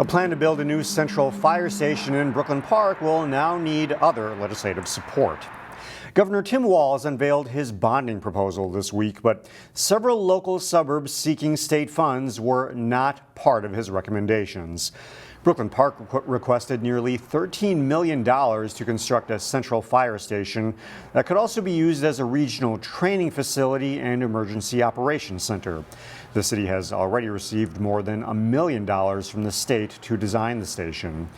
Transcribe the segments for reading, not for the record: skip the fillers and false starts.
A plan to build a new central fire station in Brooklyn Park will now need other legislative support. Governor Tim Walz unveiled his bonding proposal this week, but several local suburbs seeking state funds were not part of his recommendations. Brooklyn Park requested nearly $13 million to construct a central fire station that could also be used as a regional training facility and emergency operations center. The city has already received more than $1 million from the state to design the station.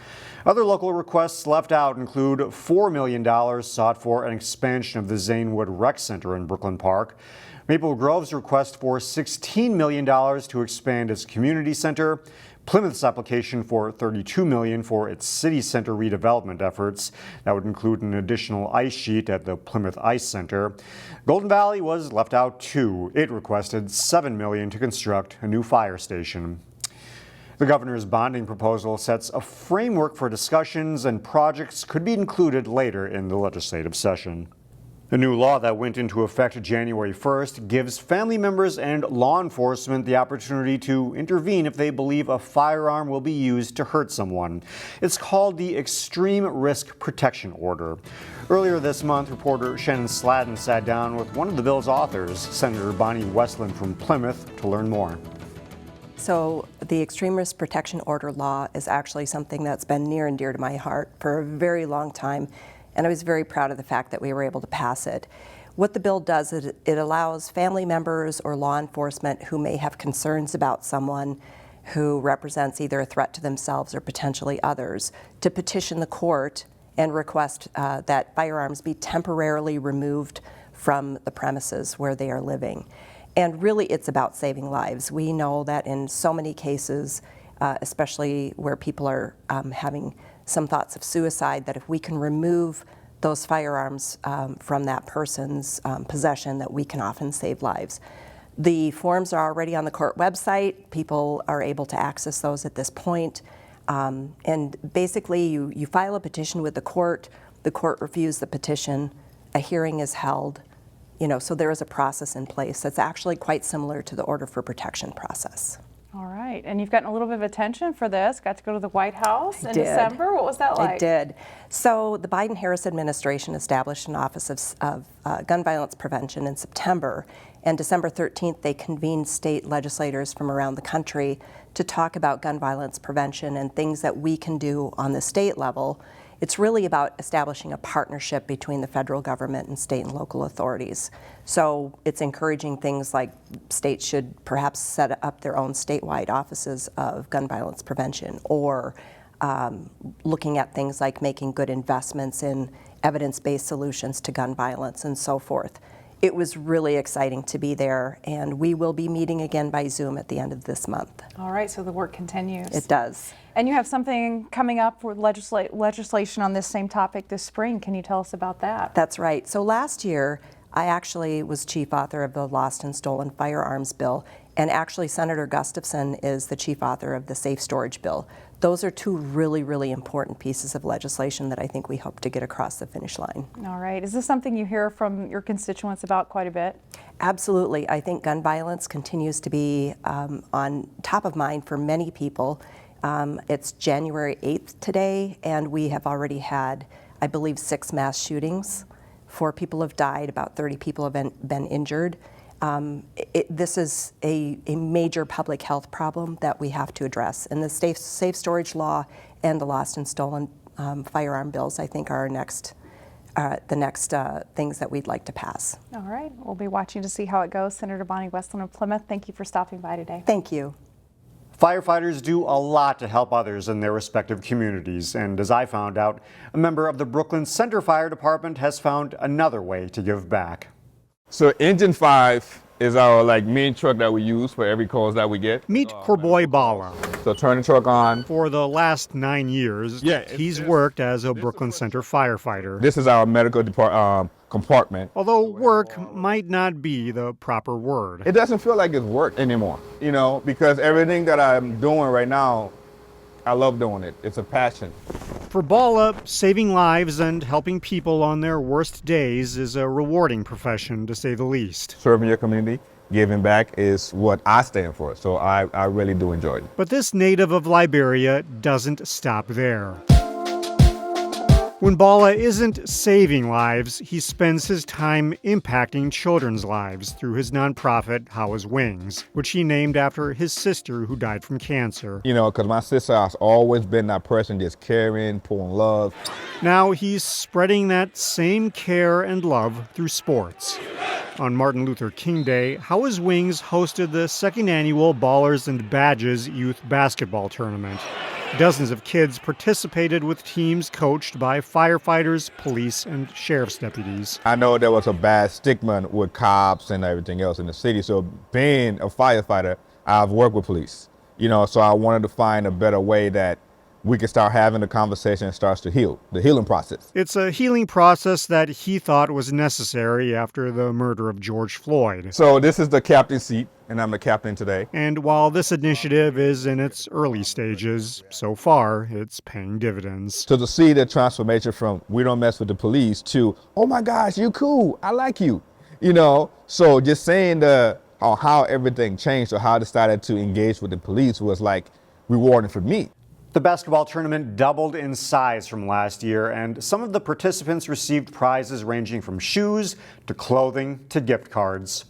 Other local requests left out include $4 million sought for an expansion of the Zanewood Rec Center in Brooklyn Park, Maple Grove's request for $16 million to expand its community center, Plymouth's application for $32 million for its city center redevelopment efforts. That would include an additional ice sheet at the Plymouth Ice Center. Golden Valley was left out too. It requested $7 million to construct a new fire station. The governor's bonding proposal sets a framework for discussions, and projects could be included later in the legislative session. The new law that went into effect January 1st gives family members and law enforcement the opportunity to intervene if they believe a firearm will be used to hurt someone. It's called the Extreme Risk Protection Order. Earlier this month, reporter Shannon Sladden sat down with one of the bill's authors, Senator Bonnie Westlin from Plymouth, to learn more. So the Extreme Risk Protection Order law is actually something that's been near and dear to my heart for a very long time. And I was very proud of the fact that we were able to pass it. What the bill does is it allows family members or law enforcement who may have concerns about someone who represents either a threat to themselves or potentially others to petition the court and request that firearms be temporarily removed from the premises where they are living. And really, it's about saving lives. We know that in so many cases, especially where people are having some thoughts of suicide, that if we can remove those firearms from that person's possession, that we can often save lives. The forms are already on the court website. People are able to access those at this point. And basically, you file a petition with the court reviews the petition, a hearing is held, so there is a process in place that's actually quite similar to the order for protection process. All right, and you've gotten a little bit of attention for this. Got to go to the White House in December. What was that like? I did. So the Biden-Harris administration established an Office of Gun Violence Prevention in September, and December 13th they convened state legislators from around the country to talk about gun violence prevention and things that we can do on the state level. It's really about establishing a partnership between the federal government and state and local authorities. So it's encouraging things like states should perhaps set up their own statewide offices of gun violence prevention, or looking at things like making good investments in evidence-based solutions to gun violence and so forth. It was really exciting to be there, and we will be meeting again by Zoom at the end of this month. All right, so the work continues. It does. And you have something coming up for legislation on this same topic this spring. Can you tell us about that? That's right. So last year, I actually was chief author of the Lost and Stolen Firearms Bill, and actually Senator Gustafson is the chief author of the Safe Storage Bill. Those are two really, really important pieces of legislation that I think we hope to get across the finish line. All right. Is this something you hear from your constituents about quite a bit? Absolutely. I think gun violence continues to be on top of mind for many people. It's January 8th today, and we have already had, I believe, 6 mass shootings. 4 people have died, about 30 people have been injured. This is a major public health problem that we have to address. And the safe storage law and the lost and stolen firearm bills, I think, are the next things that we'd like to pass. All right. We'll be watching to see how it goes. Senator Bonnie Westlin of Plymouth, thank you for stopping by today. Thank you. Firefighters do a lot to help others in their respective communities, and as I found out, a member of the Brooklyn Center Fire Department has found another way to give back. So Engine 5 is our main truck that we use for every calls that we get. Meet Corboy Bala. So turn the truck on. For the last 9 years, he's worked as a Brooklyn Center firefighter. This is our medical compartment. Although work might not be the proper word. It doesn't feel like it's work anymore, because everything that I'm doing right now, I love doing it. It's a passion. For Bala, saving lives and helping people on their worst days is a rewarding profession, to say the least. Serving your community giving back is what I stand for. So I really do enjoy it. But this native of Liberia doesn't stop there. When Bala isn't saving lives, he spends his time impacting children's lives through his nonprofit, How's Wings, which he named after his sister who died from cancer. You know, because my sister has always been that person just caring, pouring love. Now he's spreading that same care and love through sports. On Martin Luther King Day, How's Wings hosted the second annual Ballers and Badges Youth Basketball Tournament. Dozens of kids participated with teams coached by firefighters, police, and sheriff's deputies. I know there was a bad stigma with cops and everything else in the city. So being a firefighter, I've worked with police, you know, so I wanted to find a better way that we can start having the conversation and starts to heal, the healing process. It's a healing process that he thought was necessary after the murder of George Floyd. So this is the captain's seat, and I'm the captain today. And while this initiative is in its early stages, so far it's paying dividends. So to see the transformation from we don't mess with the police to, oh my gosh, you cool, I like you, you know? So just saying how everything changed or how I decided to engage with the police was like rewarding for me. The basketball tournament doubled in size from last year, and some of the participants received prizes ranging from shoes to clothing to gift cards.